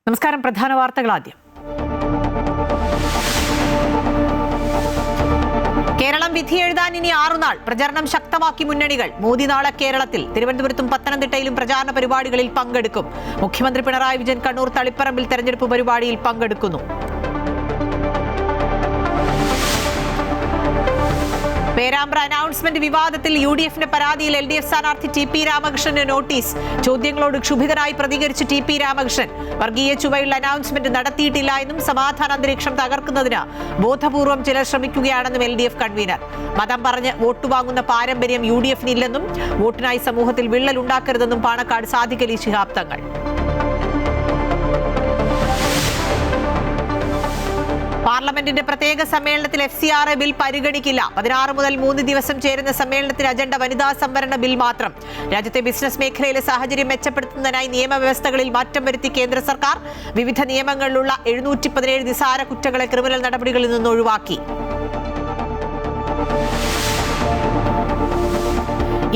നമസ്കാരം. പ്രധാന വാർത്തകൾ ആദ്യം. കേരളം വിധിയെഴുതാൻ ഇനി 6 നാൾ. പ്രചരണം ശക്തമാക്കി മുന്നണികൾ. മോദി നാളെ കേരളത്തിൽ. തിരുവനന്തപുരത്തും പത്തനംതിട്ടയിലും പ്രചാരണ പരിപാടികളിൽ പങ്കെടുക്കും. മുഖ്യമന്ത്രി പിണറായി വിജയൻ കണ്ണൂർ തളിപ്പറമ്പിൽ തെരഞ്ഞെടുപ്പ് പരിപാടിയിൽ പങ്കെടുക്കുന്നു. പേരാമ്പ്ര അനൗൺസ്മെന്റ് വിവാദത്തിൽ UDFിന്റെ പരാതിയിൽ LDF സ്ഥാനാർത്ഥി TP രാമകൃഷ്ണന് നോട്ടീസ്. ചോദ്യങ്ങളോട് ക്ഷുഭിതനായി പ്രതികരിച്ച് TP രാമകൃഷ്ണൻ വർഗീയ ചുവയുള്ള അനൗൺസ്മെന്റ് നടത്തിയിട്ടില്ല എന്നും സമാധാന അന്തരീക്ഷം തകർക്കുന്നതിന് ബോധപൂർവം ചിലർ ശ്രമിക്കുകയാണെന്നും LDF കൺവീനർ. മതം പറഞ്ഞ് വോട്ട് വാങ്ങുന്ന പാരമ്പര്യം UDFിനില്ലെന്നും വോട്ടിനായി സമൂഹത്തിൽ വിള്ളൽ ഉണ്ടാക്കരുതെന്നും പാണക്കാട് സാദിഖ് അലി ശിഹാബ് തങ്ങൾ. പാർലമെന്റിന്റെ പ്രത്യേക സമ്മേളനത്തിൽ FCRA ബിൽ പരിഗണിക്കില്ല. 16 മുതൽ 3 ദിവസം ചേരുന്ന സമ്മേളനത്തിൽ അജണ്ട വനിതാ സംവരണ ബിൽ മാത്രം. രാജ്യത്തെ ബിസിനസ് മേഖലയിലെ സാഹചര്യം മെച്ചപ്പെടുത്തുന്നതിനായി നിയമവ്യവസ്ഥകളിൽ മാറ്റം വരുത്തി കേന്ദ്ര സർക്കാർ. വിവിധ നിയമങ്ങളിലുള്ള 717 നിസാര കുറ്റങ്ങളെ ക്രിമിനൽ നടപടികളിൽ നിന്ന് ഒഴിവാക്കി.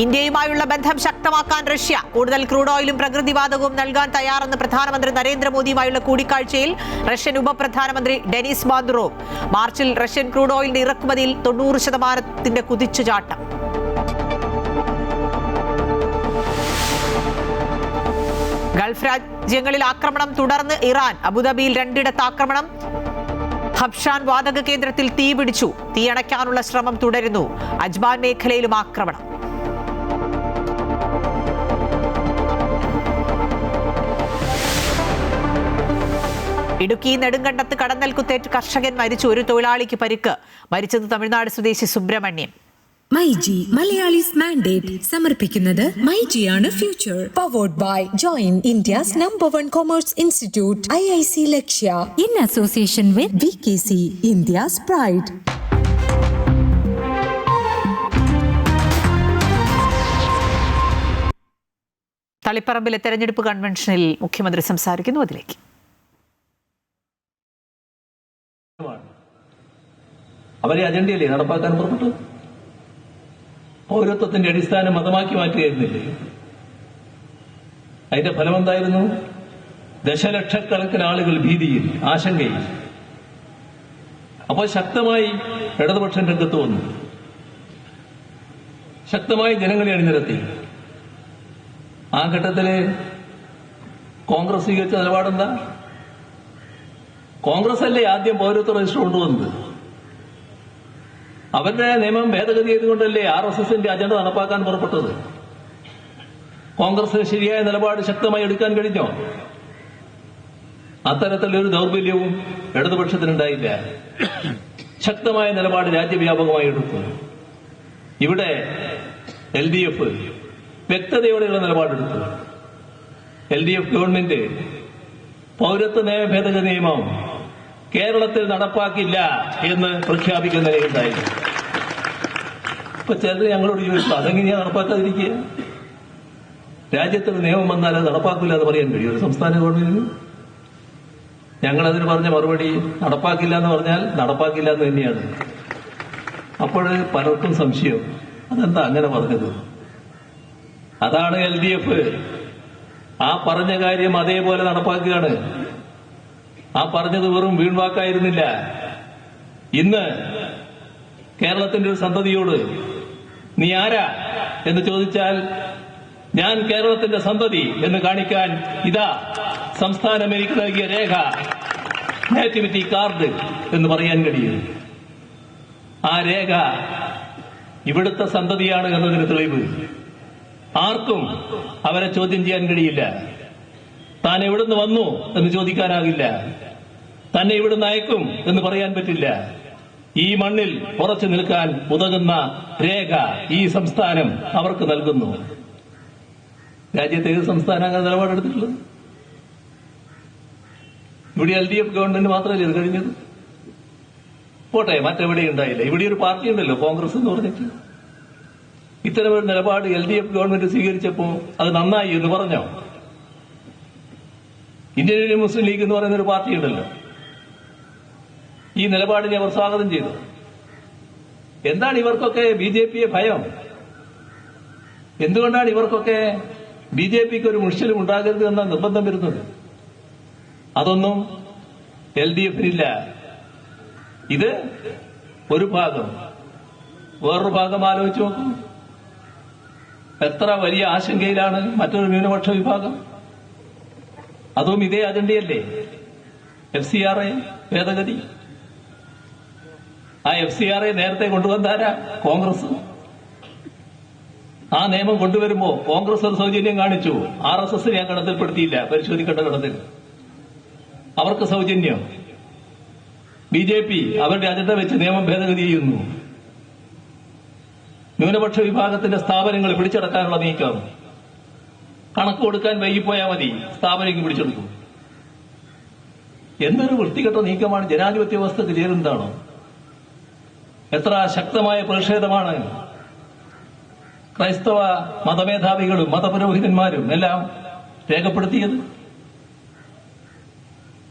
ഇന്ത്യയുമായുള്ള ബന്ധം ശക്തമാക്കാൻ റഷ്യ. കൂടുതൽ ക്രൂഡ് ഓയിലും പ്രകൃതിവാതകവും നൽകാൻ തയ്യാറെന്ന് പ്രധാനമന്ത്രി നരേന്ദ്രമോദിയുമായുള്ള കൂടിക്കാഴ്ചയിൽ റഷ്യൻ ഉപപ്രധാനമന്ത്രി ഡെനിസ് മാന്തുറോവ്. മാർച്ചിൽ റഷ്യൻ ക്രൂഡ് ഓയിലിന്റെ ഇറക്കുമതിയിൽ 90% കുതിച്ചുചാട്ടം. ഗൾഫ് രാജ്യങ്ങളിൽ ആക്രമണം തുടർന്ന് ഇറാൻ. അബുദാബിയിൽ 2 ആക്രമണം. ഹബ്ഷാൻ വാതക കേന്ദ്രത്തിൽ തീപിടിച്ചു. തീയണയ്ക്കാനുള്ള ശ്രമം തുടരുന്നു. അജ്മാൻ മേഖലയിലും ആക്രമണം. ഇടുക്കി നെടുങ്കണ്ടത്ത് കടന്നൽ കുത്തേറ്റ് കർഷകൻ മരിച്ചു. ഒരു തൊഴിലാളിക്ക് പരിക്ക്. മരിച്ചത് തമിഴ്നാട് സ്വദേശി സുബ്രഹ്മണ്യൻ. മൈജി മലയാളീസ് മാൻഡേറ്റ് സമർപ്പിക്കുന്നത് മൈജിയാണ് future. Powered by join India's #1 commerce institute IIC Lakshya in association with VKC India's pride. തളിപ്പറമ്പിലെ തെരഞ്ഞെടുപ്പ് കൺവെൻഷനിൽ മുഖ്യമന്ത്രി സംസാരിക്കുന്നു. അതിലേക്ക്. അവരെ അജണ്ടയല്ലേ നടപ്പാക്കാൻ പുറപ്പെട്ടു. പൗരത്വത്തിന്റെ അടിസ്ഥാനം മതമാക്കി മാറ്റുകയായിരുന്നില്ലേ? അതിന്റെ ഫലമെന്തായിരുന്നു? ദശലക്ഷക്കണക്കിന് ആളുകൾ ഭീതിയിൽ, ആശങ്കയിൽ. അപ്പോൾ ശക്തമായി ഇടതുപക്ഷം രംഗത്ത് വന്നു. ശക്തമായി ജനങ്ങളെ അണിനിരത്തി. ആ ഘട്ടത്തില് കോൺഗ്രസ് സ്വീകരിച്ച നിലപാടെന്താ? കോൺഗ്രസ് അല്ലേ ആദ്യം പൗരത്വ രജിസ്റ്റർ കൊണ്ടുവന്നത്? അവരുടെ നിയമം ഭേദഗതി ചെയ്തുകൊണ്ടല്ലേ RSSന്റെ അജണ്ട നടപ്പാക്കാൻ പുറപ്പെട്ടത്? കോൺഗ്രസിന് ശരിയായ നിലപാട് ശക്തമായി എടുക്കാൻ കഴിഞ്ഞോ? അത്തരത്തിലൊരു ദൗർബല്യവും ഇടതുപക്ഷത്തിനുണ്ടായില്ല. ശക്തമായ നിലപാട് രാജ്യവ്യാപകമായി എടുത്തു. ഇവിടെ LDF വ്യക്തതയോടെയുള്ള നിലപാടെടുത്തു. LDF ഗവൺമെന്റ് പൗരത്വ നിയമ ഭേദഗതി നിയമം കേരളത്തിൽ നടപ്പാക്കില്ല എന്ന് പ്രഖ്യാപിക്കുന്ന നിലയുണ്ടായി. ഇപ്പൊ ചിലർ ഞങ്ങളോട് ചോദിച്ചു, അതെങ്ങനെയാ നടപ്പാക്കാതിരിക്കുക? രാജ്യത്തൊരു നിയമം വന്നാൽ അത് നടപ്പാക്കില്ല എന്ന് പറയാൻ കഴിയും ഒരു സംസ്ഥാന ഗവൺമെന്റിന്? ഞങ്ങളതിന് പറഞ്ഞ മറുപടി, നടപ്പാക്കില്ല എന്ന് പറഞ്ഞാൽ നടപ്പാക്കില്ല എന്ന് തന്നെയാണ്. അപ്പോൾ പലർക്കും സംശയം, അതെന്താ അങ്ങനെ പറഞ്ഞത്? അതാണ് LDF. ആ പറഞ്ഞ കാര്യം അതേപോലെ നടപ്പാക്കുകയാണ്. ആ പറഞ്ഞത് വെറും വീൺവാക്കായിരുന്നില്ല. ഇന്ന് കേരളത്തിന്റെ ഒരു സന്തതിയോട് നീ ആരാ എന്ന് ചോദിച്ചാൽ ഞാൻ കേരളത്തിന്റെ സന്തതി എന്ന് കാണിക്കാൻ ഇതാ സംസ്ഥാനം എനിക്ക് നൽകിയ രേഖ, നേറ്റിവിറ്റി കാർഡ് എന്ന് പറയാൻ കഴിയും. ആ രേഖ ഇവിടുത്തെ സന്തതിയാണ് എന്നതിന് തെളിവ്. ആർക്കും അവരെ ചോദ്യം ചെയ്യാൻ കഴിയില്ല. താൻ എവിടുന്ന് വന്നു എന്ന് ചോദിക്കാനാകില്ല. തന്നെ ഇവിടുന്ന് അയക്കും എന്ന് പറയാൻ പറ്റില്ല. ഈ മണ്ണിൽ ഉറച്ചു നിൽക്കാൻ ഉതകുന്ന രേഖ ഈ സംസ്ഥാനം അവർക്ക് നൽകുന്നു. രാജ്യത്തെ ഏത് സംസ്ഥാനം അങ്ങനെ നിലപാടെടുത്തിട്ടുള്ളത്? ഇവിടെ LDF ഗവൺമെന്റ് മാത്രമല്ലേ ഇത് കഴിഞ്ഞത്? പോട്ടെ, മറ്റെവിടെ ഉണ്ടായില്ല. ഇവിടെ ഒരു പാർട്ടി ഉണ്ടല്ലോ, കോൺഗ്രസ് എന്ന് പറഞ്ഞിട്ട്. ഇത്തരമൊരു നിലപാട് LDF ഗവൺമെന്റ് സ്വീകരിച്ചപ്പോ അത് നന്നായി എന്ന് പറഞ്ഞോ? ഇന്ത്യൻ യൂണിയൻ മുസ്ലിം ലീഗ് എന്ന് പറയുന്ന ഒരു പാർട്ടി ഉണ്ടല്ലോ, ഈ നിലപാടിനെ അവർ സ്വാഗതം ചെയ്തു. എന്താണ് ഇവർക്കൊക്കെ BJPയെ ഭയം? എന്തുകൊണ്ടാണ് ഇവർക്കൊക്കെ BJPക്ക് ഒരു മുഷിലും ഉണ്ടാകരുത് എന്ന നിർബന്ധം വരുന്നത്? അതൊന്നും LDF-നില്ല. ഇത് ഒരു ഭാഗം. വേറൊരു ഭാഗം ആലോചിച്ച് നോക്കും. എത്ര വലിയ ആശങ്കയിലാണ് മറ്റൊരു ന്യൂനപക്ഷ വിഭാഗം. അതും ഇതേ അജണ്ടയല്ലേ, FCRA ഭേദഗതി. ആ FCRA നേരത്തെ കൊണ്ടുവന്നാരാ? കോൺഗ്രസ്. ആ നിയമം കൊണ്ടുവരുമ്പോ കോൺഗ്രസ് ഒരു സൗജന്യം കാണിച്ചു. RSS-നെ ഞാൻ ഗണത്തിൽപ്പെടുത്തിയില്ല, പരിശോധിക്കേണ്ട ഗണത്തിൽ. അവർക്ക് സൗജന്യം. BJP അവരുടെ അജണ്ട വെച്ച് നിയമം ഭേദഗതി ചെയ്യുന്നു. ന്യൂനപക്ഷ വിഭാഗത്തിന്റെ സ്ഥാപനങ്ങൾ പിടിച്ചടക്കാനുള്ള നീക്കം. കണക്ക് കൊടുക്കാൻ വൈകിപ്പോയാൽ മതി, സ്ഥാപനം പിടിച്ചെടുക്കും. എന്തൊരു വൃത്തികെട്ട നീക്കമാണ്. ജനാധിപത്യ വ്യവസ്ഥക്ക് ചേരുന്നതാണോ? എത്ര ശക്തമായ പ്രതിഷേധമാണ് ക്രൈസ്തവ മതമേധാവികളും മതപുരോഹിതന്മാരും എല്ലാം രേഖപ്പെടുത്തിയത്.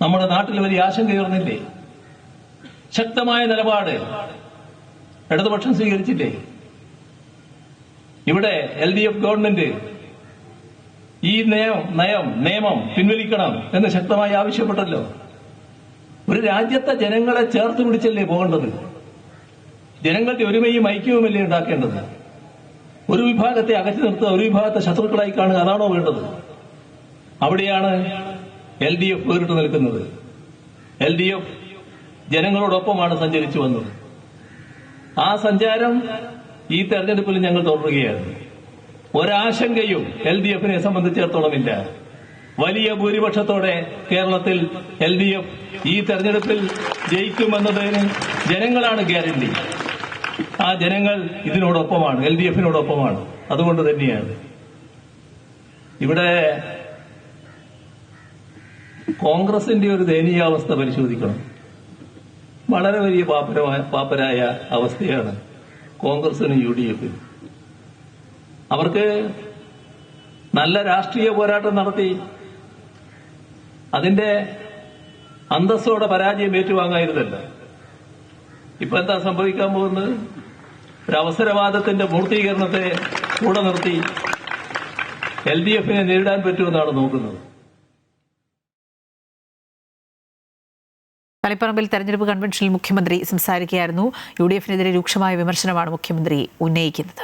നമ്മുടെ നാട്ടിൽ വലിയ ആശങ്കയുയർന്നില്ലേ? ശക്തമായ നിലപാട് ഇടതുപക്ഷം സ്വീകരിച്ചില്ലേ? ഇവിടെ LDF ഗവൺമെന്റ് ഈ നിയമം പിൻവലിക്കണം എന്ന് ശക്തമായി ആവശ്യപ്പെട്ടല്ലോ. ഒരു രാജ്യത്തെ ജനങ്ങളെ ചേർത്ത് പിടിച്ചല്ലേ പോകേണ്ടത്? ജനങ്ങളുടെ ഒരുമയും ഐക്യവുമല്ലേ ഉണ്ടാക്കേണ്ടത്? ഒരു വിഭാഗത്തെ അകറ്റി നിർത്തുക, ഒരു വിഭാഗത്തെ ശത്രുക്കളായി കാണുക, അതാണോ വേണ്ടത്? അവിടെയാണ് LDF വേറിട്ട് നിൽക്കുന്നത്. LDF ജനങ്ങളോടൊപ്പമാണ് സഞ്ചരിച്ചു വന്നത്. ആ സഞ്ചാരം ഈ തെരഞ്ഞെടുപ്പിൽ ഞങ്ങൾ തുടരുകയാണ്. ഒരാശങ്കയും LDF-നെ സംബന്ധിച്ചിടത്തോളമില്ല. വലിയ ഭൂരിപക്ഷത്തോടെ കേരളത്തിൽ LDF ഈ തെരഞ്ഞെടുപ്പിൽ ജയിക്കുമെന്നതിന് ജനങ്ങളാണ് ഗ്യാരണ്ടി. ആ ജനങ്ങൾ ഇതിനോടൊപ്പമാണ്, LDF-നോടൊപ്പമാണ്. അതുകൊണ്ട് തന്നെയാണ് ഇവിടെ കോൺഗ്രസിന്റെ ഒരു ദയനീയാവസ്ഥ പരിശോധിക്കണം. വളരെ വലിയ പാപ്പരായ അവസ്ഥയാണ് കോൺഗ്രസിനും UDF-നും. അവർക്ക് നല്ല രാഷ്ട്രീയ പോരാട്ടം നടത്തി അതിന്റെ അന്തസ്സോടെ പരാജയം ഏറ്റുവാങ്ങായിരുന്നല്ല. ഇപ്പൊ എന്താ സംഭവിക്കാൻ പോകുന്നത്? ഒരു അവസരവാദത്തിന്റെ പൂർത്തീകരണത്തെ കൂടെ നിർത്തി LDF-നെ നേരിടാൻ പറ്റുമെന്നാണ് നോക്കുന്നത്. തളിപ്പറമ്പിൽ തെരഞ്ഞെടുപ്പ് കൺവെൻഷനിൽ മുഖ്യമന്ത്രി സംസാരിക്കുകയായിരുന്നു. UDF-നെതിരെ രൂക്ഷമായ വിമർശനമാണ് മുഖ്യമന്ത്രി ഉന്നയിക്കുന്നത്.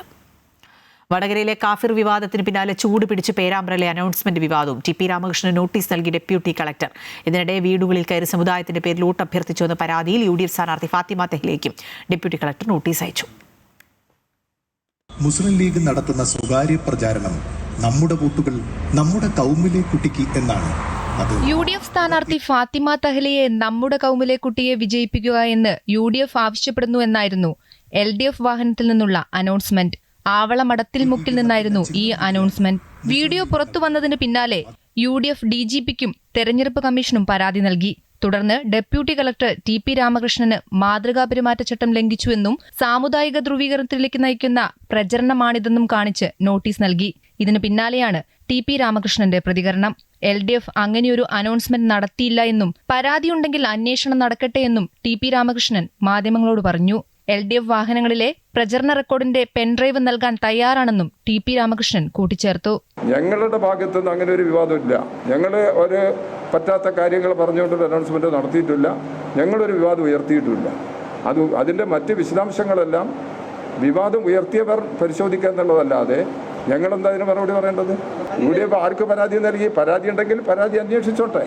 വടകരയിലെ കാഫിർ വിവാദത്തിന് പിന്നാലെ ചൂട് പിടിച്ച് പേരാമ്പ്രയിലെ അനൗൺസ്മെന്റ് വിവാദവും. TP രാമകൃഷ്ണന് നോട്ടീസ് നൽകി ഡെപ്യൂട്ടി കളക്ടർ. ഇതിനിടെ വീടുകളിൽ കയറി സമുദായത്തിന്റെ പേരിൽ വോട്ട് അഭ്യർത്ഥിച്ചുവെന്ന പരാതിയിൽ UDF സ്ഥാനാർത്ഥി ഫാത്തിമ തെഹ്ലിയയ്ക്കും ഡെപ്യൂട്ടി കളക്ടർ നോട്ടീസ് അയച്ചു. മുസ്ലിം ലീഗ് നടത്തുന്ന സ്വകാര്യ പ്രചാരണം നമ്മുടെ വോട്ടുകൾ നമ്മുടെ കൗമിലെ കുട്ടിക്ക് എന്നാണ്. UDF സ്ഥാനാർത്ഥി ഫാത്തിമ തെഹ്ലിയെ നമ്മുടെ കൗമിലെ കുട്ടിയെ വിജയിപ്പിക്കുക എന്ന് UDF ആവശ്യപ്പെടുന്നു എന്നായിരുന്നു LDF വാഹനത്തിൽ നിന്നുള്ള അനൗൺസ്മെന്റ്. ആവളമടത്തിൽ മുക്കിൽ നിന്നായിരുന്നു ഈ അനൗൺസ്മെന്റ്. വീഡിയോ പുറത്തു വന്നതിന് പിന്നാലെ UDF DGP-ക്കും തെരഞ്ഞെടുപ്പ് കമ്മീഷനും പരാതി നൽകി. തുടർന്ന് ഡെപ്യൂട്ടി കളക്ടർ TP രാമകൃഷ്ണന് മാതൃകാ പെരുമാറ്റച്ചട്ടം ലംഘിച്ചുവെന്നും സാമുദായിക ധ്രുവീകരണത്തിലേക്ക് നയിക്കുന്ന പ്രചരണമാണിതെന്നും കാണിച്ച് നോട്ടീസ് നൽകി. ഇതിന് പിന്നാലെയാണ് TP രാമകൃഷ്ണന്റെ പ്രതികരണം. LDF അങ്ങനെയൊരു അനൗൺസ്മെന്റ് നടത്തിയില്ല എന്നും പരാതിയുണ്ടെങ്കിൽ അന്വേഷണം നടക്കട്ടെ എന്നും TP രാമകൃഷ്ണൻ മാധ്യമങ്ങളോട് പറഞ്ഞു. LDF വാഹനങ്ങളിലെ പ്രചരണ റെക്കോർഡിന്റെ പെൻഡ്രൈവ് നൽകാൻ തയ്യാറാണെന്നും TP രാമകൃഷ്ണൻ കൂട്ടിച്ചേർത്തു. ഞങ്ങളുടെ ഭാഗത്തുനിന്ന് അങ്ങനെ ഒരു വിവാദമില്ല. ഞങ്ങൾ ഒരു പറ്റാത്ത കാര്യങ്ങൾ പറഞ്ഞുകൊണ്ടൊരു അനൗൺസ്മെന്റ് നടത്തിയിട്ടില്ല. ഞങ്ങളൊരു വിവാദം ഉയർത്തിയിട്ടുമില്ല. അതിന്റെ മറ്റ് വിശദാംശങ്ങളെല്ലാം വിവാദം ഉയർത്തിയവർ പരിശോധിക്കുക എന്നുള്ളതല്ലാതെ ഞങ്ങളെന്താ അതിന് മറുപടി പറയേണ്ടത്? UDF ആർക്ക് പരാതി നൽകി? പരാതി ഉണ്ടെങ്കിൽ പരാതി അന്വേഷിച്ചോട്ടെ.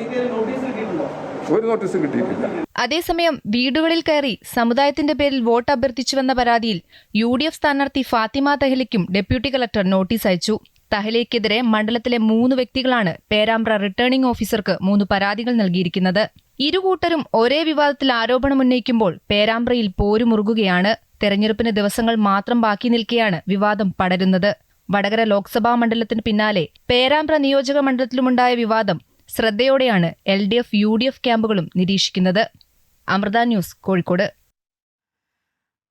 ഒരു നോട്ടീസ് കിട്ടിയിട്ടില്ല. അതേസമയം വീടുകളിൽ കയറി സമുദായത്തിന്റെ പേരിൽ വോട്ട് അഭ്യർത്ഥിച്ചുവെന്ന പരാതിയിൽ UDF സ്ഥാനാർത്ഥി ഫാത്തിമ തെഹ്ലിക്കും ഡെപ്യൂട്ടി കളക്ടർ നോട്ടീസ് അയച്ചു. തെഹ്ലിക്കെതിരെ മണ്ഡലത്തിലെ 3 വ്യക്തികളാണ് പേരാമ്പ്ര റിട്ടേണിംഗ് ഓഫീസർക്ക് 3 പരാതികൾ നൽകിയിരിക്കുന്നത്. ഇരുകൂട്ടരും ഒരേ വിവാദത്തിൽ ആരോപണമുന്നയിക്കുമ്പോൾ പേരാമ്പ്രയിൽ പോരുമുറുകുകയാണ്. തെരഞ്ഞെടുപ്പിന് ദിവസങ്ങൾ മാത്രം ബാക്കി നിൽക്കെയാണ് വിവാദം പടരുന്നത്. വടകര ലോക്സഭാ മണ്ഡലത്തിന് പിന്നാലെ പേരാമ്പ്ര നിയോജക മണ്ഡലത്തിലുമുണ്ടായ വിവാദം ശ്രദ്ധയോടെയാണ് LDF UDF ക്യാമ്പുകളും നിരീക്ഷിക്കുന്നത്. അമൃത ന്യൂസ്, കോഴിക്കോട്.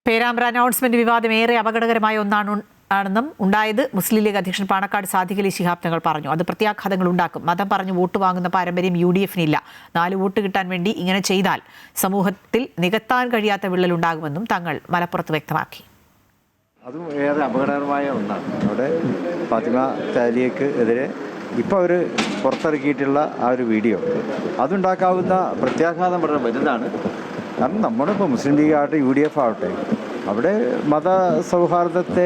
പേരാമ്പ്ര അനൗൺസ്മെന്റ് വിവാദം ഏറെ അപകടകരമായ ഒന്നാണെന്നും ഉണ്ടായത് മുസ്ലിം ലീഗ് അധ്യക്ഷൻ പാണക്കാട് സാദിഖ് അലി ശിഹാബ് തങ്ങൾ പറഞ്ഞു. അത് പ്രത്യാഘാതങ്ങൾ ഉണ്ടാക്കും. മതം പറഞ്ഞു വോട്ട് വാങ്ങുന്ന പാരമ്പര്യം UDF-നില്ല. 4 വോട്ട് കിട്ടാൻ വേണ്ടി ഇങ്ങനെ ചെയ്താൽ സമൂഹത്തിൽ നികത്താൻ കഴിയാത്ത വിള്ളലുണ്ടാകുമെന്നും തങ്ങൾ മലപ്പുറത്ത് വ്യക്തമാക്കി. അതും ഏറെ അപകടകരമായ ഒന്നാണ്. അവിടെ ഫാത്തിമ തെഹ്ലിയക്ക് എതിരെ ഇപ്പോൾ അവർ പുറത്തിറക്കിയിട്ടുള്ള ആ ഒരു വീഡിയോ അതുണ്ടാക്കാവുന്ന പ്രത്യാഘാതം വളരെ വലുതാണ്. കാരണം നമ്മളിപ്പോൾ മുസ്ലിം ലീഗ് ആവട്ടെ UDF ആവട്ടെ അവിടെ മത സൗഹാർദ്ദത്തെ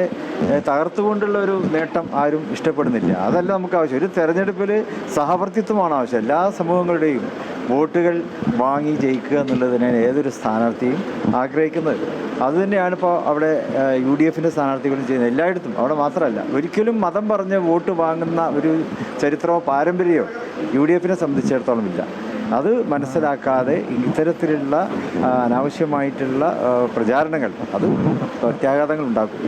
തകർത്തുകൊണ്ടുള്ള ഒരു നേട്ടം ആരും ഇഷ്ടപ്പെടുന്നില്ല. അതല്ല നമുക്ക് ആവശ്യം. ഒരു തെരഞ്ഞെടുപ്പിൽ സഹവർത്തിത്വമാണ് ആവശ്യം. എല്ലാ സമൂഹങ്ങളുടെയും വോട്ടുകൾ വാങ്ങി ജയിക്കുക എന്നുള്ളതിനാണ് ഏതൊരു സ്ഥാനാർത്ഥിയും ആഗ്രഹിക്കുന്നത്. അതുതന്നെയാണ് ഇപ്പോൾ അവിടെ UDFൻ്റെ സ്ഥാനാർത്ഥികളും ചെയ്യുന്നത്. എല്ലായിടത്തും, അവിടെ മാത്രമല്ല. ഒരിക്കലും മതം പറഞ്ഞ് വോട്ട് വാങ്ങുന്ന ഒരു ചരിത്രമോ പാരമ്പര്യമോ UDFനെ സംബന്ധിച്ചിടത്തോളം ഇല്ല. അത് മനസ്സിലാക്കാതെ ഇത്തരത്തിലുള്ള അനാവശ്യമായിട്ടുള്ള പ്രചാരണങ്ങൾ അത് പ്രത്യാഘാതങ്ങൾ ഉണ്ടാക്കും.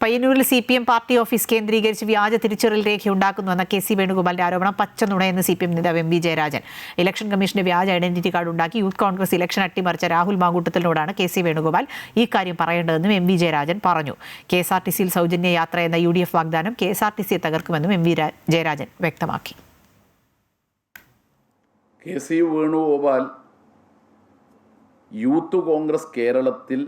പയ്യന്നൂരിൽ CPM പാർട്ടി ഓഫീസ് കേന്ദ്രീകരിച്ച് വ്യാജ തിരിച്ചറിയൽ രേഖ ഉണ്ടാക്കുന്നുവെന്ന KC വേണുഗോപാലിന്റെ ആരോപണം പച്ചനുണയെന്ന് CPM നേതാവ് MV ജയരാജൻ. ഇലക്ഷൻ കമ്മീഷന്റെ വ്യാജ ഐഡന്റിറ്റി കാർഡ് ഉണ്ടാക്കി യൂത്ത് കോൺഗ്രസ് ഇലക്ഷൻ അട്ടിമറിച്ച രാഹുൽ മാങ്കൂട്ടത്തിനോടാണ് KC വേണുഗോപാൽ ഈ കാര്യം പറയേണ്ടതെന്നും MV ജയരാജൻ പറഞ്ഞു. KSRTCയിൽ സൗജന്യ യാത്ര എന്ന UDF വാഗ്ദാനം KSRTCയെ തകർക്കുമെന്നും MV ജയരാജൻ വ്യക്തമാക്കി. KC വേണുഗോപാൽ യൂത്ത് കോൺഗ്രസ് കേരളത്തിൽ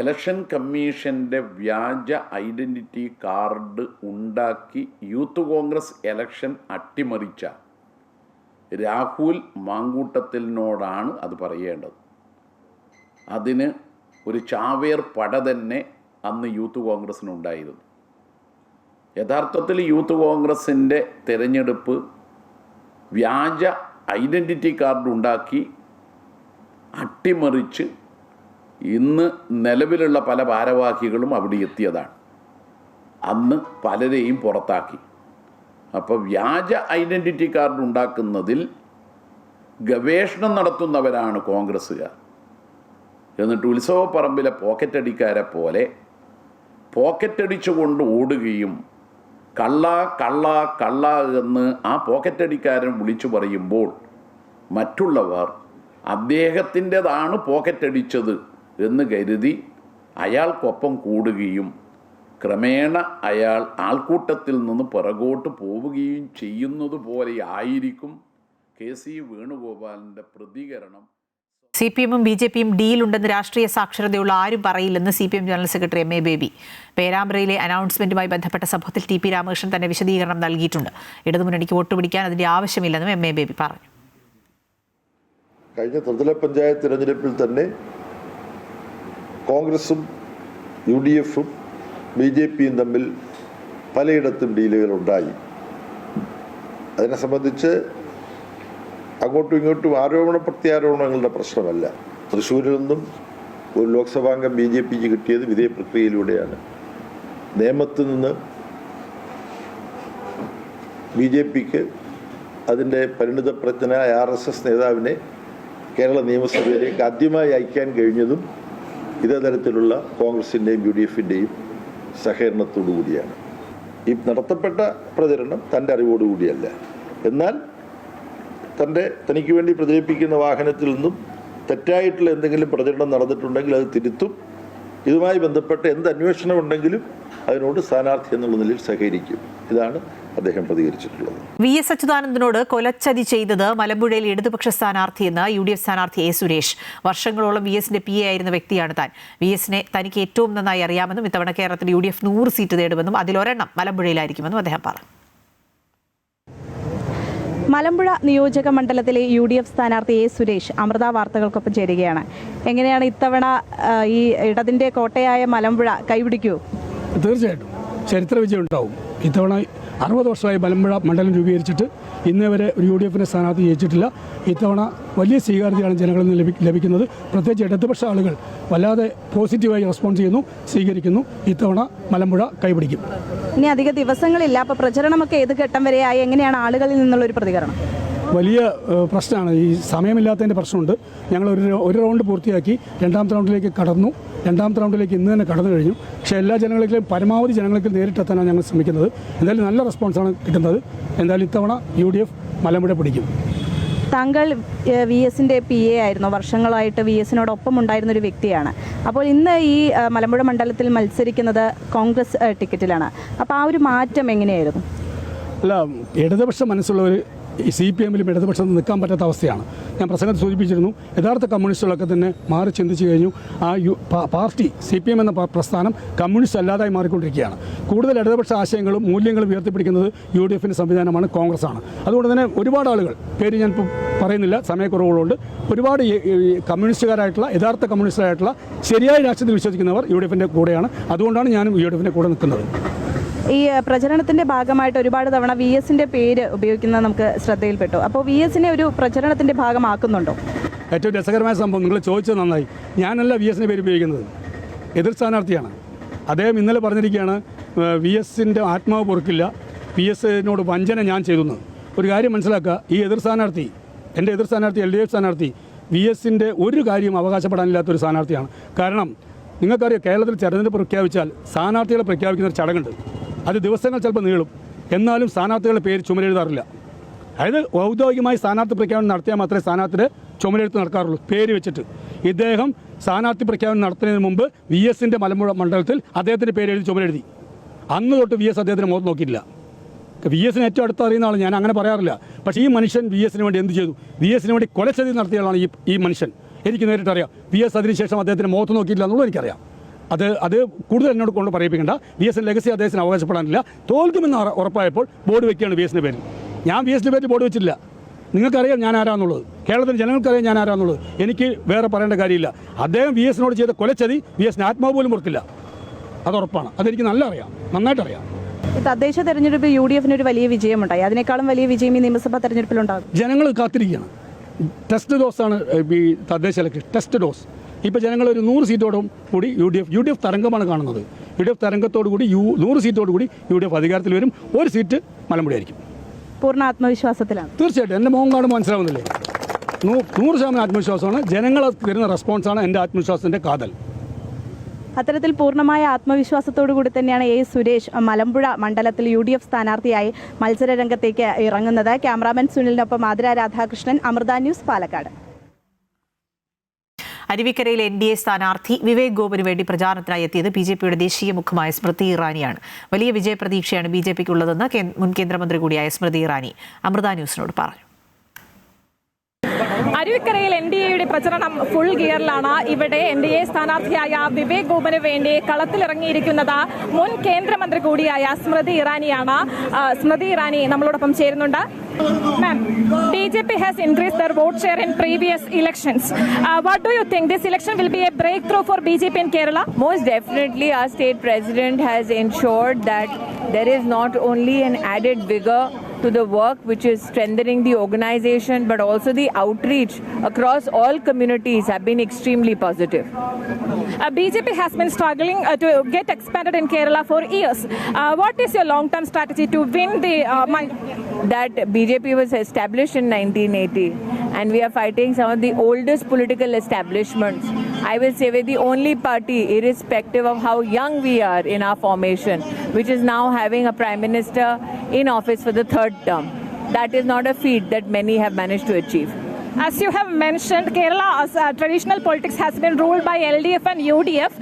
ഇലക്ഷൻ കമ്മീഷൻ്റെ വ്യാജ ഐഡൻറ്റിറ്റി കാർഡ് ഉണ്ടാക്കി യൂത്ത് കോൺഗ്രസ് ഇലക്ഷൻ അട്ടിമറിച്ച രാഹുൽ മാങ്കൂട്ടത്തിനോടാണ് അത് പറയേണ്ടത്. അതിന് ഒരു ചാവേർ പട തന്നെ അന്ന് യൂത്ത് കോൺഗ്രസ്സിനുണ്ടായിരുന്നു. യഥാർത്ഥത്തിൽ യൂത്ത് കോൺഗ്രസിൻ്റെ തിരഞ്ഞെടുപ്പ് വ്യാജ ഐഡൻറ്റിറ്റി കാർഡ് ഉണ്ടാക്കി അട്ടിമറിച്ച് ഇന്ന് നിലവിലുള്ള പല ഭാരവാഹികളും അവിടെ എത്തിയതാണ്. അന്ന് പലരെയും പുറത്താക്കി. അപ്പോൾ വ്യാജ ഐഡൻറ്റിറ്റി കാർഡ് ഉണ്ടാക്കുന്നതിൽ ഗവേഷണം നടത്തുന്നവരാണ് കോൺഗ്രസ്സുകാർ. എന്നിട്ട് ഉത്സവപ്പറമ്പിലെ പോക്കറ്റടിക്കാരെ പോലെ പോക്കറ്റടിച്ചുകൊണ്ട് ഓടുകയും കള്ള കള്ള കള്ള എന്ന് ആ പോക്കറ്റടിക്കാരൻ വിളിച്ചു പറയുമ്പോൾ മറ്റുള്ളവർ അദ്ദേഹത്തിൻ്റെതാണ് പോക്കറ്റടിച്ചത് എന്ന് കരുതി അയാൾക്കൊപ്പം കൂടുകയും ക്രമേണ അയാൾ ആൾക്കൂട്ടത്തിൽ നിന്ന് പിറകോട്ട് പോവുകയും ചെയ്യുന്നത് പോലെ ആയിരിക്കും KC വേണുഗോപാലിൻ്റെ പ്രതികരണം. CPMും BJPയും ഡീലുണ്ടെന്ന് രാഷ്ട്രീയ സാക്ഷരതയുള്ള ആരും പറയില്ലെന്ന് CPM general secretary MA Baby. പേരാമ്പ്രയിലെ അനൗൺസ്മെന്റുമായി ബന്ധപ്പെട്ട സംഭവത്തിൽ TP രാമകൃഷ്ണൻ തന്നെ വിശദീകരണം നൽകിയിട്ടുണ്ട്. ഇടതുമുന്നണിക്ക് വോട്ട് പിടിക്കാൻ അതിന്റെ ആവശ്യമില്ലെന്നും MA ബേബി പറഞ്ഞു. കഴിഞ്ഞ ത്രിതല പഞ്ചായത്ത് തിരഞ്ഞെടുപ്പിൽ തന്നെ കോൺഗ്രസും UDFും BJPയും തമ്മിൽ പലയിടത്തും ഡീലുകൾ ഉണ്ടായി. അതിനെ സംബന്ധിച്ച് അങ്ങോട്ടും ഇങ്ങോട്ടും ആരോപണ പ്രത്യാരോപണങ്ങളുടെ പ്രശ്നമല്ല. തൃശ്ശൂരിൽ നിന്നും ഒരു ലോക്സഭാംഗം BJPക്ക് കിട്ടിയത് വിധേയ പ്രക്രിയയിലൂടെയാണ്. നേമത്ത് നിന്ന് BJPക്ക് അതിൻ്റെ പരിണിതപ്രജ്ഞനായ RSS നേതാവിനെ കേരള നിയമസഭയിലേക്ക് ആദ്യമായി അയക്കാൻ കഴിഞ്ഞതും ഇതേ തരത്തിലുള്ള കോൺഗ്രസിൻ്റെയും UDFിൻ്റെയും സഹകരണത്തോടു കൂടിയാണ്. ഈ നടത്തപ്പെട്ട പ്രചരണം തൻ്റെ അറിവോടുകൂടിയല്ല. എന്നാൽ തനിക്ക് വേണ്ടി പ്രചരിപ്പിക്കുന്ന വാഹനത്തിൽ നിന്നും തെറ്റായിട്ടുള്ള എന്തെങ്കിലും പ്രചരണം നടന്നിട്ടുണ്ടെങ്കിൽ അത് തിരുത്തും. ഇതുമായി ബന്ധപ്പെട്ട് എന്ത് അന്വേഷണം ഉണ്ടെങ്കിലും അതിനോട് സ്ഥാനാർത്ഥി എന്നുള്ള നിലയിൽ സഹകരിക്കും. ഇതാണ് അദ്ദേഹം പ്രതികരിച്ചിട്ടുള്ളത്. VS അച്യുതാനന്ദനോട് കൊലച്ചതി ചെയ്തത് മലമ്പുഴയിൽ ഇടതുപക്ഷ സ്ഥാനാർത്ഥിയെന്ന് UDF സ്ഥാനാർത്ഥി A സുരേഷ്. വർഷങ്ങളോളം VSന്റെ PA ആയിരുന്ന വ്യക്തിയാണ് താൻ. VSനെ തനിക്ക് ഏറ്റവും നന്നായി അറിയാമെന്നും ഇത്തവണ കേരളത്തിൽ UDF 100 സീറ്റ് നേടുമെന്നും അതിലൊരെണ്ണം മലമ്പുഴയിലായിരിക്കുമെന്നും അദ്ദേഹം പറഞ്ഞു. മലമ്പുഴ നിയോജക മണ്ഡലത്തിലെ UDF സ്ഥാനാർത്ഥി A സുരേഷ് അമൃത വാർത്തകൾക്കൊപ്പം ചേരുകയാണ്. എങ്ങനെയാണ് ഇത്തവണ ഈ ഇടതിൻ്റെ കോട്ടയായ മലമ്പുഴ കൈപിടിക്കൂ? തീർച്ചയായിട്ടും ചരിത്ര വിജയം ഉണ്ടാവും. ഇത്തവണ 60 വർഷമായി മലമ്പുഴ മണ്ഡലം രൂപീകരിച്ചിട്ട് ഇന്നേ വരെ ഒരു UDFിൻ്റെ സ്ഥാനാർത്ഥി ജയിച്ചിട്ടില്ല. ഇത്തവണ വലിയ സ്വീകാര്യതയാണ് ജനങ്ങളിൽ നിന്ന് ലഭിക്കുന്നത്. പ്രത്യേകിച്ച് ഇടതുപക്ഷ ആളുകൾ വല്ലാതെ പോസിറ്റീവായി റെസ്പോൺസ് ചെയ്യുന്നു, സ്വീകരിക്കുന്നു. ഇത്തവണ മലമ്പുഴ കൈപിടിക്കും. ഇനി അധിക ദിവസങ്ങളില്ല. അപ്പോൾ പ്രചരണമൊക്കെ ഏത് ഘട്ടം വരെയായി? എങ്ങനെയാണ് ആളുകളിൽ നിന്നുള്ളൊരു പ്രതികരണം? വലിയ പ്രശ്നമാണ്. ഈ സമയമില്ലാത്തതിൻ്റെ പ്രശ്നമുണ്ട്. ഞങ്ങൾ ഒരു റൗണ്ട് പൂർത്തിയാക്കി രണ്ടാമത്തെ റൗണ്ടിലേക്ക് കടന്നു. രണ്ടാമത്തെ റൗണ്ടിലേക്ക് ഇന്ന് തന്നെ കടന്നു കഴിഞ്ഞു. പക്ഷേ എല്ലാ ജനങ്ങളിലേക്കും പരമാവധി ജനങ്ങൾക്ക് നേരിട്ടെത്താനാണ് ഞങ്ങൾ ശ്രമിക്കുന്നത്. എന്തായാലും നല്ല റെസ്പോൺസാണ് കിട്ടുന്നത്. എന്തായാലും ഇത്തവണ UDF മലമ്പുഴ പിടിക്കും. താങ്കൾ VSന്റെ PA ആയിരുന്നു. വർഷങ്ങളായിട്ട് VSനോടൊപ്പം ഉണ്ടായിരുന്ന ഒരു വ്യക്തിയാണ്. അപ്പോൾ ഇന്ന് ഈ മലമ്പുഴ മണ്ഡലത്തിൽ മത്സരിക്കുന്നത് കോൺഗ്രസ് ടിക്കറ്റിലാണ്. അപ്പോൾ ആ ഒരു മാറ്റം എങ്ങനെയായിരുന്നു? അല്ല, ഇടതുപക്ഷ മനസ്സുള്ളവർ CPM-ലും ഇടതുപക്ഷത്ത് നിൽക്കാൻ പറ്റാത്ത അവസ്ഥയാണ്. ഞാൻ പ്രസംഗത്തിൽ സൂചിപ്പിച്ചിരുന്നു, യഥാർത്ഥ കമ്മ്യൂണിസ്റ്റുകളൊക്കെ തന്നെ മാറി ചിന്തിച്ചു കഴിഞ്ഞു. ആ പാർട്ടി CPM എന്ന പ്രസ്ഥാനം കമ്മ്യൂണിസ്റ്റ് അല്ലാതായി മാറിക്കൊണ്ടിരിക്കുകയാണ്. കൂടുതൽ ഇടതുപക്ഷ ആശയങ്ങളും മൂല്യങ്ങളും ഉയർത്തിപ്പിടിക്കുന്നത് UDF-ൻ്റെ സംവിധാനമാണ്, കോൺഗ്രസ്സാണ്. അതുകൊണ്ട് തന്നെ ഒരുപാട് ആളുകൾ, പേര് ഞാനിപ്പോൾ പറയുന്നില്ല സമയക്കുറവുകളുണ്ട്, ഒരുപാട് കമ്മ്യൂണിസ്റ്റുകാരായിട്ടുള്ള യഥാർത്ഥ കമ്മ്യൂണിസ്റ്റുകാരായിട്ടുള്ള ശരിയായ രാഷ്ട്രീയത്തിൽ വിശ്വസിക്കുന്നവർ UDF-ൻ്റെ കൂടെയാണ്. അതുകൊണ്ടാണ് ഞാനും UDF-ൻ്റെ കൂടെ നിൽക്കുന്നത്. ഈ പ്രചരണത്തിന്റെ ഭാഗമായിട്ട് ഒരുപാട് തവണ VS-ന്റെ പേര് ഉപയോഗിക്കുന്നത് നമുക്ക് ശ്രദ്ധയിൽപ്പെട്ടു. അപ്പോൾ VS-നെ ഒരു പ്രചരണത്തിന്റെ ഭാഗമാക്കുന്നുണ്ടോ? ഏറ്റവും രസകരമായ സംഭവം നിങ്ങൾ ചോദിച്ചത് നന്നായി. ഞാനല്ല VS-ന്റെ പേര് ഉപയോഗിക്കുന്നത്, എതിർ സ്ഥാനാർത്ഥിയാണ്. അദ്ദേഹം ഇന്നലെ പറഞ്ഞിരിക്കുകയാണ് VS-ന്റെ ആത്മാവ് പൊറുക്കില്ല, VS-നോട് വഞ്ചന ഞാൻ ചെയ്തു. ഒരു കാര്യം മനസ്സിലാക്കുക, ഈ എതിർ സ്ഥാനാർത്ഥി, എൻ്റെ എതിർ സ്ഥാനാർത്ഥി LDF സ്ഥാനാർത്ഥി VS-ന്റെ ഒരു കാര്യം അവകാശപ്പെടാനില്ലാത്തൊരു സ്ഥാനാർത്ഥിയാണ്. കാരണം നിങ്ങൾക്കറിയാം, കേരളത്തിൽ തെരഞ്ഞെടുപ്പ് പ്രഖ്യാപിച്ചാൽ സ്ഥാനാർത്ഥികളെ പ്രഖ്യാപിക്കുന്ന ഒരു ചടങ്ങുണ്ട്. അത് ദിവസങ്ങൾ ചിലപ്പോൾ നീളും, എന്നാലും സ്ഥാനാർത്ഥികളുടെ പേര് ചുമരെഴുതാറില്ല. അതായത് ഔദ്യോഗികമായി സ്ഥാനാർത്ഥി പ്രഖ്യാപനം നടത്തിയാൽ മാത്രമേ സ്ഥാനാർത്ഥിയുടെ ചുമരെഴുത്ത് നടക്കാറുള്ളൂ, പേര് വെച്ചിട്ട്. ഇദ്ദേഹം സ്ഥാനാർത്ഥി പ്രഖ്യാപനം നടത്തുന്നതിന് മുമ്പ് VS-ന്റെ മലമ്പുഴ മണ്ഡലത്തിൽ അദ്ദേഹത്തിൻ്റെ പേരെഴുതി ചുമരെഴുതി. അന്ന് തൊട്ട് VS അദ്ദേഹത്തിന് മുഖത്ത് നോക്കിയില്ല. VS-നെ ഏറ്റവും അടുത്ത് അറിയുന്ന ആൾ, ഞാൻ അങ്ങനെ പറയാറില്ല. പക്ഷേ ഈ മനുഷ്യൻ VS-ന് വേണ്ടി എന്ത് ചെയ്തു? VS-ന് വേണ്ടി കൊലച്ചതി നടത്തിയ ആളാണ് ഈ മനുഷ്യൻ. എനിക്ക് നേരിട്ടറിയാം. VS അതിനുശേഷം അദ്ദേഹത്തിന് മുഖത്ത് നോക്കിയില്ല എന്നുള്ളത് എനിക്കറിയാം. അത് കൂടുതൽ എന്നോട് കൊണ്ട് പറയിപ്പിക്കേണ്ട. VS-ന്റെ ലെഗസി അദ്ദേഹത്തിന് അവകാശപ്പെടാനില്ല. തോൽക്കുമെന്ന് ഉറപ്പായപ്പോൾ ബോർഡ് വെക്കുകയാണ് VS-ന്റെ പേരിൽ. ഞാൻ VS-ന്റെ പേരിൽ ബോർഡ് വെച്ചില്ല. നിങ്ങൾക്കറിയാം ഞാൻ ആരാന്നുള്ളത്, കേരളത്തിലെ ജനങ്ങൾക്കറിയാം ഞാൻ ആരാന്നുള്ളത്. എനിക്ക് വേറെ പറയേണ്ട കാര്യമില്ല. അദ്ദേഹം VS-നോട് ചെയ്ത കൊലച്ചതി VS-ന് ആത്മാവ് പോലും ഓർക്കില്ല, അതുറപ്പാണ്. അതെനിക്ക് നല്ല അറിയാം, നന്നായിട്ടറിയാം. തദ്ദേശ തെരഞ്ഞെടുപ്പ് UDF-ന് ഒരു വലിയ വിജയമുണ്ടായി. അതിനേക്കാളും വലിയ വിജയം ഈ നിയമസഭാ തെരഞ്ഞെടുപ്പിലുണ്ടാകും. ജനങ്ങൾ കാത്തിരിക്കുകയാണ്. ടെസ്റ്റ് ഡോസാണ് ഈ തദ്ദേശ ഇലക്ഷൻ, ടെസ്റ്റ് ഡോസ്. ഇപ്പോൾ ജനങ്ങൾ ഒരു 100 സീറ്റോടും കൂടി UDF തരംഗമാണ് കാണുന്നത്. UDF തരംഗത്തോടു കൂടി 100 സീറ്റോടു കൂടി UDF അധികാരത്തിൽ വരും. ഒരു സീറ്റ് മലമ്പുഴ ആയിരിക്കും. പൂർണ്ണ ആത്മവിശ്വാസത്തിലാണ്. തീർച്ചയായിട്ടും. എൻ്റെ മുഖം കാണുമ്പോൾ മനസ്സിലാവുന്നില്ലേ? 100% ആത്മവിശ്വാസമാണ്. ജനങ്ങൾ തരുന്ന റെസ്പോൺസാണ് എൻ്റെ ആത്മവിശ്വാസത്തിൻ്റെ കാതൽ. അത്തരത്തിൽ പൂർണ്ണമായ ആത്മവിശ്വാസത്തോടു കൂടി തന്നെയാണ് സുരേഷ് മലമ്പുഴ മണ്ഡലത്തിൽ UDF സ്ഥാനാർത്ഥിയായി മത്സര രംഗത്തേക്ക് ഇറങ്ങുന്നത്. ക്യാമറാമാൻ സുനിലിനൊപ്പം ആതിര രാധാകൃഷ്ണൻ, അമൃത ന്യൂസ്, പാലക്കാട്. അരുവിക്കരയിലെ NDA സ്ഥാനാർത്ഥി വിവേക് ഗോപന് വേണ്ടി പ്രചാരണത്തിനായി എത്തിയത് BJP-യുടെ ദേശീയ മുഖമായ സ്മൃതി ഇറാനിയാണ്. വലിയ വിജയപ്രതീക്ഷയാണ് BJP-ക്കുള്ളതെന്ന് മുൻ കേന്ദ്രമന്ത്രി കൂടിയായ സ്മൃതി ഇറാനി അമൃത ന്യൂസിനോട് പറഞ്ഞു. അരുവിക്കരയിൽ NDA-യുടെ പ്രചരണം ഫുൾ ഗിയറിലാണ്. ഇവിടെ NDA സ്ഥാനാർത്ഥിയായ വിവേക് ഗോപന് വേണ്ടി കളത്തിലിറങ്ങിയിരിക്കുന്നത് മുൻ കേന്ദ്രമന്ത്രി കൂടിയായ സ്മൃതി ഇറാനിയാണ്. സ്മൃതി ഇറാനി നമ്മളോടൊപ്പം ചേരുന്നുണ്ട്. Ma'am, BJP has increased their vote share in previous elections. What do you think? This election will be a breakthrough for BJP in Kerala? Most definitely, our state president has ensured that there is not only an added vigor to the work which is strengthening the organization, but also the outreach across all communities have been extremely positive. BJP has been struggling to get expanded in Kerala for years. What is your long-term strategy to win the That BJP was established in 1980 and we are fighting some of the oldest political establishments. I will say we're the only party, irrespective of how young we are in our formation, which is now having a Prime Minister in office for the third term. That is not a feat that many have managed to achieve. As you have mentioned, Kerala's traditional politics has been ruled by LDF and UDF.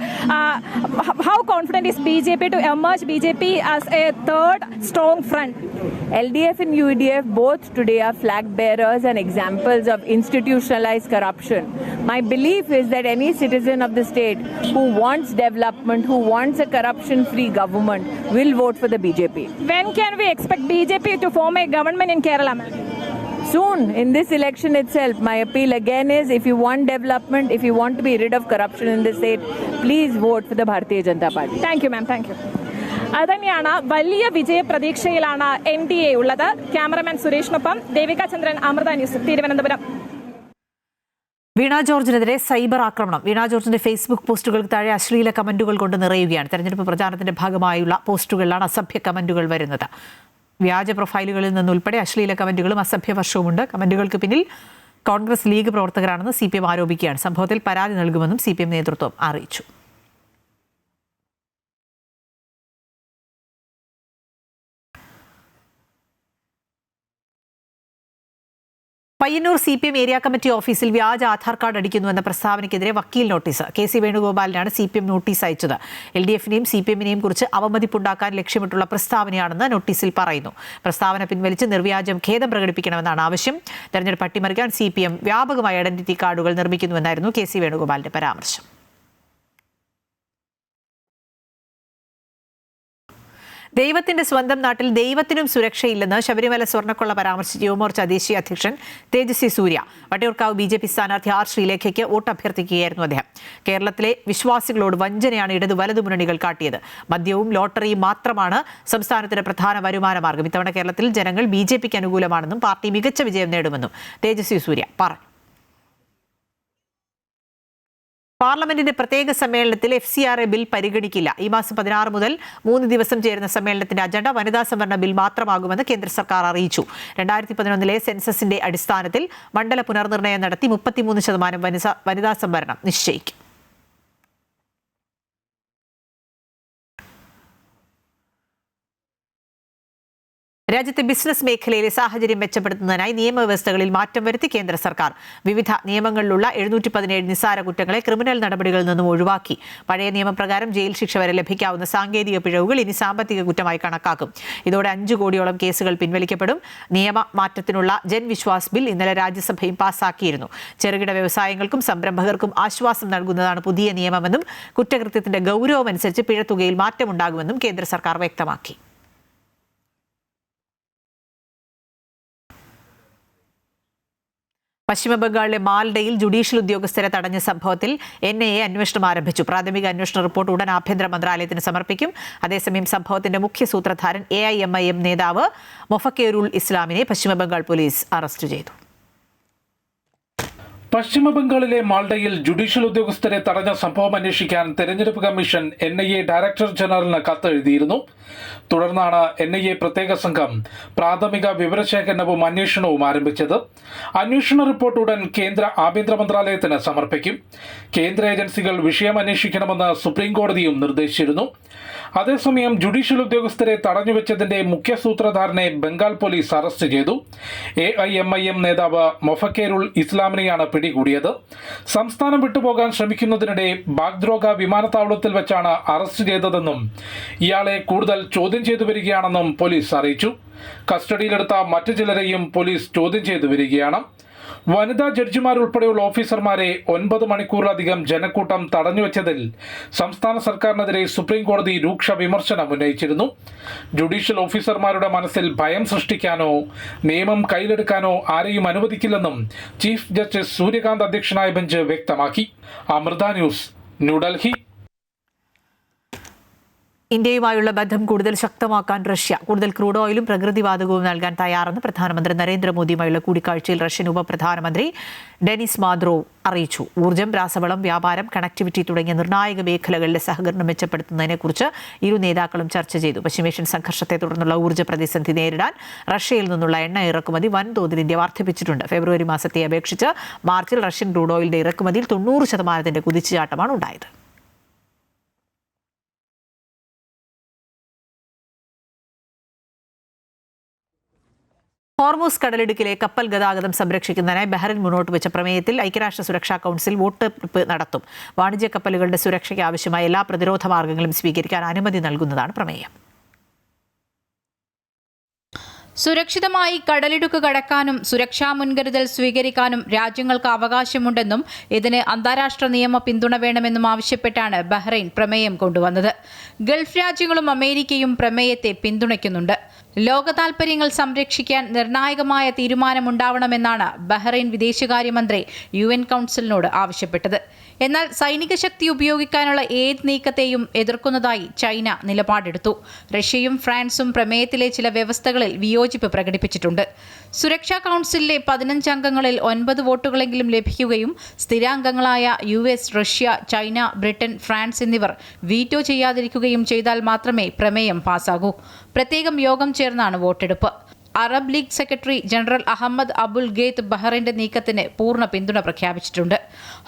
How confident is BJP to emerge BJP as a third strong front? LDF and UDF both today are flag bearers and examples of institutionalized corruption. My belief is that any citizen of the state who wants development, who wants a corruption-free government, will vote for the BJP. When can we expect BJP to form a government in Kerala, ma'am? Soon, in this election itself. My appeal again is, if you want development, if you want to be rid of corruption in the state, please vote for the Bharatiya Janata Party. Thank you, ma'am. Thank you. അതുതന്നെയാണ് വലിയ വിജയ പ്രതീക്ഷയിലാണ് NDA ഉള്ളത്. Cameraman സുരേഷിനൊപ്പം Devika ചന്ദ്രൻ, Amrita news, Thiruvananthapuram. വീണ ജോർജിനെതിരെ cyber ആക്രമണം. വീണ ജോർജിന്റെ Facebook പോസ്റ്റുകൾക്ക് താഴെ അശ്ലീല കമന്റുകൾ കൊണ്ട് നിറയുകയാണ്. തെരഞ്ഞെടുപ്പ് പ്രചാരണത്തിന്റെ ഭാഗമായുള്ള പോസ്റ്റുകളിലാണ് അസഭ്യ കമന്റുകൾ വരുന്നത്. വ്യാജ പ്രൊഫൈലുകളിൽ നിന്നുൾപ്പെടെ അശ്ലീല കമന്റുകളും അസഭ്യവർഷവുമുണ്ട്. കമന്റുകൾക്ക് പിന്നിൽ കോൺഗ്രസ് ലീഗ് പ്രവർത്തകരാണെന്ന് CPM ആരോപിക്കുകയാണ്. സംഭവത്തിൽ പരാതി നൽകുമെന്നും CPM നേതൃത്വം അറിയിച്ചു. പയ്യന്നൂർ CPM ഏരിയ കമ്മിറ്റി ഓഫീസിൽ വ്യാജ ആധാർ കാർഡ് അടിക്കുന്നുവെന്ന പ്രസ്താവനയ്ക്കെതിരെ വക്കീൽ നോട്ടീസ്. KC വേണുഗോപാലിനാണ് CPM നോട്ടീസ് അയച്ചത്. LDFനെയും CPMനെയും കുറിച്ച് അവമതിപ്പുണ്ടാക്കാൻ ലക്ഷ്യമിട്ടുള്ള പ്രസ്താവനയാണെന്ന് നോട്ടീസിൽ പറയുന്നു. പ്രസ്താവന പിൻവലിച്ച് നിർവ്യാജം ഖേദം പ്രകടിപ്പിക്കണമെന്നാണ് ആവശ്യം. തെരഞ്ഞെടുപ്പ് അട്ടിമറിക്കാൻ CPM വ്യാപകമായ ഐഡന്റിറ്റി കാർഡുകൾ നിർമ്മിക്കുന്നുവെന്നായിരുന്നു KC വേണുഗോപാലിന്റെ പരാമർശം. ദൈവത്തിന്റെ സ്വന്തം നാട്ടിൽ ദൈവത്തിനും സുരക്ഷയില്ലെന്ന് ശബരിമല സ്വർണ്ണക്കൊള്ള പരാമർശിച്ച് യുവമോർച്ച ദേശീയ അധ്യക്ഷൻ തേജസ്വി സൂര്യ. വട്ടിയൂർക്കാവ് BJP സ്ഥാനാർത്ഥി R. ശ്രീലേഖയ്ക്ക് വോട്ട് അഭ്യർത്ഥിക്കുകയായിരുന്നു അദ്ദേഹം. കേരളത്തിലെ വിശ്വാസികളോട് വഞ്ചനയാണ് ഇടതു വലതു മുന്നണികൾ കാട്ടിയത്. മദ്യവും ലോട്ടറിയും മാത്രമാണ് സംസ്ഥാനത്തിന്റെ പ്രധാന വരുമാന മാർഗം. ഇത്തവണ കേരളത്തിൽ ജനങ്ങൾ BJPക്ക് അനുകൂലമാണെന്നും പാർട്ടി മികച്ച വിജയം നേടുമെന്നും തേജസ്വി സൂര്യ പറഞ്ഞു. പാർലമെന്റിന്റെ പ്രത്യേക സമ്മേളനത്തിൽ FCRA ബിൽ പരിഗണിക്കില്ല. ഈ മാസം 16 മുതൽ 3 ദിവസം ചേരുന്ന സമ്മേളനത്തിന്റെ അജണ്ട വനിതാ സംവരണ ബിൽ മാത്രമാകുമെന്ന് കേന്ദ്ര സർക്കാർ അറിയിച്ചു. 2011 സെൻസസിന്റെ അടിസ്ഥാനത്തിൽ മണ്ഡല പുനർനിർണയം നടത്തി 33% വനിതാ സംവരണം നിശ്ചയിക്കും. രാജ്യത്തെ ബിസിനസ് മേഖലയിലെ സാഹചര്യം മെച്ചപ്പെടുത്തുന്നതിനായി നിയമവ്യവസ്ഥകളിൽ മാറ്റം വരുത്തി കേന്ദ്ര സർക്കാർ. വിവിധ നിയമങ്ങളിലുള്ള 717 നിസ്സാര കുറ്റങ്ങളെ ക്രിമിനൽ നടപടികളിൽ നിന്നും ഒഴിവാക്കി. പഴയ നിയമപ്രകാരം ജയിൽ ശിക്ഷ വരെ ലഭിക്കാവുന്ന സാങ്കേതിക പിഴവുകൾ ഇനി സാമ്പത്തിക കുറ്റമായി കണക്കാക്കും. ഇതോടെ 5 കോടിയോളം കേസുകൾ പിൻവലിക്കപ്പെടും. നിയമ മാറ്റത്തിനുള്ള ജൻവിശ്വാസ് ബിൽ ഇന്നലെ രാജ്യസഭയും പാസാക്കിയിരുന്നു. ചെറുകിട വ്യവസായങ്ങൾക്കും സംരംഭകർക്കും ആശ്വാസം നൽകുന്നതാണ് പുതിയ നിയമമെന്നും കുറ്റകൃത്യത്തിന്റെ ഗൗരവമനുസരിച്ച് പിഴത്തുകയിൽ മാറ്റമുണ്ടാകുമെന്നും കേന്ദ്ര സർക്കാർ വ്യക്തമാക്കി. പശ്ചിമബംഗാളിലെ മാൽഡയിൽ ജുഡീഷ്യൽ ഉദ്യോഗസ്ഥരെ തടഞ്ഞ സംഭവത്തിൽ NIA അന്വേഷണം ആരംഭിച്ചു. പ്രാഥമിക അന്വേഷണ റിപ്പോർട്ട് ഉടൻ ആഭ്യന്തര മന്ത്രാലയത്തിന് സമർപ്പിക്കും. അതേസമയം സംഭവത്തിന്റെ മുഖ്യ സൂത്രധാരൻ AIMIM നേതാവ് മൊഫക്കേരുൾ ഇസ്ലാമിനെ പശ്ചിമബംഗാൾ പോലീസ് അറസ്റ്റ് ചെയ്തു. പശ്ചിമബംഗാളിലെ മാൽഡയിൽ ജുഡീഷ്യൽ ഉദ്യോഗസ്ഥരെ തടഞ്ഞ സംഭവം അന്വേഷിക്കാൻ തെരഞ്ഞെടുപ്പ് കമ്മീഷൻ NIA ഡയറക്ടർ ജനറലിന് കത്തെഴുതിയിരുന്നു. തുടർന്നാണ് NIA പ്രത്യേക സംഘം പ്രാഥമിക വിവരശേഖരണവും അന്വേഷണവും ആരംഭിച്ചത്. അന്വേഷണ റിപ്പോർട്ട് ഉടൻ കേന്ദ്ര ആഭ്യന്തര മന്ത്രാലയത്തിന് സമർപ്പിക്കും. കേന്ദ്ര ഏജൻസികൾ വിഷയം അന്വേഷിക്കണമെന്ന് സുപ്രീം കോടതിയും നിർദ്ദേശിച്ചിരുന്നു. അതേസമയം ജുഡീഷ്യൽ ഉദ്യോഗസ്ഥരെ തടഞ്ഞുവെച്ചതിന്റെ മുഖ്യ സൂത്രധാരനെ ബംഗാൾ പോലീസ് അറസ്റ്റ് ചെയ്തു. AIMIM നേതാവ് മൊഫക്കേരുൾ ഇസ്ലാമിനെയാണ് പിടികൂടിയത്. സംസ്ഥാനം വിട്ടുപോകാൻ ശ്രമിക്കുന്നതിനിടെ ബാഗ്ദ്രോഗ വിമാനത്താവളത്തിൽ വെച്ചാണ് അറസ്റ്റ് ചെയ്തതെന്നും ഇയാളെ കൂടുതൽ ചോദ്യം ചെയ്തു വരികയാണെന്നും പോലീസ് അറിയിച്ചു. കസ്റ്റഡിയിലെടുത്ത മറ്റു ചിലരെയും പോലീസ് ചോദ്യം ചെയ്തു വരികയാണ്. വനിതാ ജഡ്ജിമാരുൾപ്പെടെയുള്ള ഓഫീസർമാരെ 9 മണിക്കൂറിലധികം ജനക്കൂട്ടം തടഞ്ഞുവെച്ചതിൽ സംസ്ഥാന സർക്കാരിനെതിരെ സുപ്രീം കോടതി രൂക്ഷ വിമർശനം ഉന്നയിച്ചിരുന്നു. ജുഡീഷ്യൽ ഓഫീസർമാരുടെ മനസ്സിൽ ഭയം സൃഷ്ടിക്കാനോ നിയമം കയ്യിലെടുക്കാനോ ആരെയും അനുവദിക്കില്ലെന്നും ചീഫ് ജസ്റ്റിസ് സൂര്യകാന്ത് അധ്യക്ഷനായ ബെഞ്ച് വ്യക്തമാക്കി. അമൃത ന്യൂസ്, ന്യൂഡൽഹി. ഇന്ത്യയുമായുള്ള ബന്ധം കൂടുതൽ ശക്തമാക്കാൻ റഷ്യ കൂടുതൽ ക്രൂഡ് ഓയിലും പ്രകൃതിവാതകവും നൽകാൻ തയ്യാറെന്ന് പ്രധാനമന്ത്രി നരേന്ദ്രമോദിയുമായുള്ള കൂടിക്കാഴ്ചയിൽ റഷ്യൻ ഉപപ്രധാനമന്ത്രി ഡെനിസ് മാദ്രോവ് അറിയിച്ചു. ഊർജ്ജം, രാസവളം, വ്യാപാരം, കണക്ടിവിറ്റി തുടങ്ങിയ നിർണായക മേഖലകളിലെ സഹകരണം മെച്ചപ്പെടുത്തുന്നതിനെക്കുറിച്ച് ഇരു നേതാക്കളും ചർച്ച ചെയ്തു. പശ്ചിമേഷ്യൻ സംഘർഷത്തെ തുടർന്നുള്ള ഊർജ്ജ പ്രതിസന്ധി നേരിടാൻ റഷ്യയിൽ നിന്നുള്ള എണ്ണ ഇറക്കുമതി വൻതോതിൽ ഇന്ത്യ വർദ്ധിപ്പിച്ചിട്ടുണ്ട്. ഫെബ്രുവരി മാസത്തെ അപേക്ഷിച്ച് മാർച്ചിൽ റഷ്യൻ ക്രൂഡ് ഓയിലിന്റെ ഇറക്കുമതിയിൽ 90% കുതിച്ചുചാട്ടമാണ് ഉണ്ടായത്. ഹോർമൂസ് കടലിടുക്കിലെ കപ്പൽ ഗതാഗതം സംരക്ഷിക്കുന്നതിനായി ബഹ്റൈൻ മുന്നോട്ട് വെച്ച പ്രമേയത്തിൽ ഐക്യരാഷ്ട്ര സുരക്ഷാ കൗൺസിൽ വോട്ടെടുപ്പ് നടത്തും. വാണിജ്യ കപ്പലുകളുടെ സുരക്ഷയ്ക്ക് ആവശ്യമായ എല്ലാ പ്രതിരോധ മാർഗങ്ങളും സ്വീകരിക്കാൻ അനുമതി നൽകുന്നതാണ് പ്രമേയം. സുരക്ഷിതമായി കടലിടുക്ക് കടക്കാനും സുരക്ഷാ മുൻകരുതൽ സ്വീകരിക്കാനും രാജ്യങ്ങൾക്ക് അവകാശമുണ്ടെന്നും ഇതിന് അന്താരാഷ്ട്ര നിയമ പിന്തുണ വേണമെന്നും ആവശ്യപ്പെട്ടാണ് ബഹ്റൈൻ പ്രമേയം കൊണ്ടുവന്നത്. ഗൾഫ് രാജ്യങ്ങളും അമേരിക്കയും പ്രമേയത്തെ പിന്തുണയ്ക്കുന്നുണ്ട്. ലോക താൽപര്യങ്ങൾ സംരക്ഷിക്കാൻ നിർണായകമായ തീരുമാനമുണ്ടാവണമെന്നാണ് ബഹ്റൈൻ വിദേശകാര്യമന്ത്രി UN കൗൺസിലിനോട് ആവശ്യപ്പെട്ടത്. എന്നാൽ സൈനിക ശക്തി ഉപയോഗിക്കാനുള്ള ഏത് നീക്കത്തെയും എതിർക്കുന്നതായി ചൈന നിലപാടെടുത്തു. റഷ്യയും ഫ്രാൻസും പ്രമേയത്തിലെ ചില വ്യവസ്ഥകളിൽ വിയോജിപ്പ് പ്രകടിപ്പിച്ചിട്ടുണ്ട്. സുരക്ഷാ കൗൺസിലിലെ 15 അംഗങ്ങളിൽ 9 വോട്ടുകളെങ്കിലും ലഭിക്കുകയും സ്ഥിരാംഗങ്ങളായ US, Russia, China, Britain, France എന്നിവർ വീറ്റോ ചെയ്യാതിരിക്കുകയും ചെയ്താൽ മാത്രമേ പ്രമേയം പാസ്സാകൂ. പ്രത്യേകം യോഗം ചേർന്നാണ് വോട്ടെടുപ്പ്. Arab League secretary general Ahmed Abul Gheit ബഹ്റൈന്റെ നീക്കത്തിന് പൂർണ്ണ പിന്തുണ പ്രഖ്യാപിച്ചിട്ടുണ്ട്.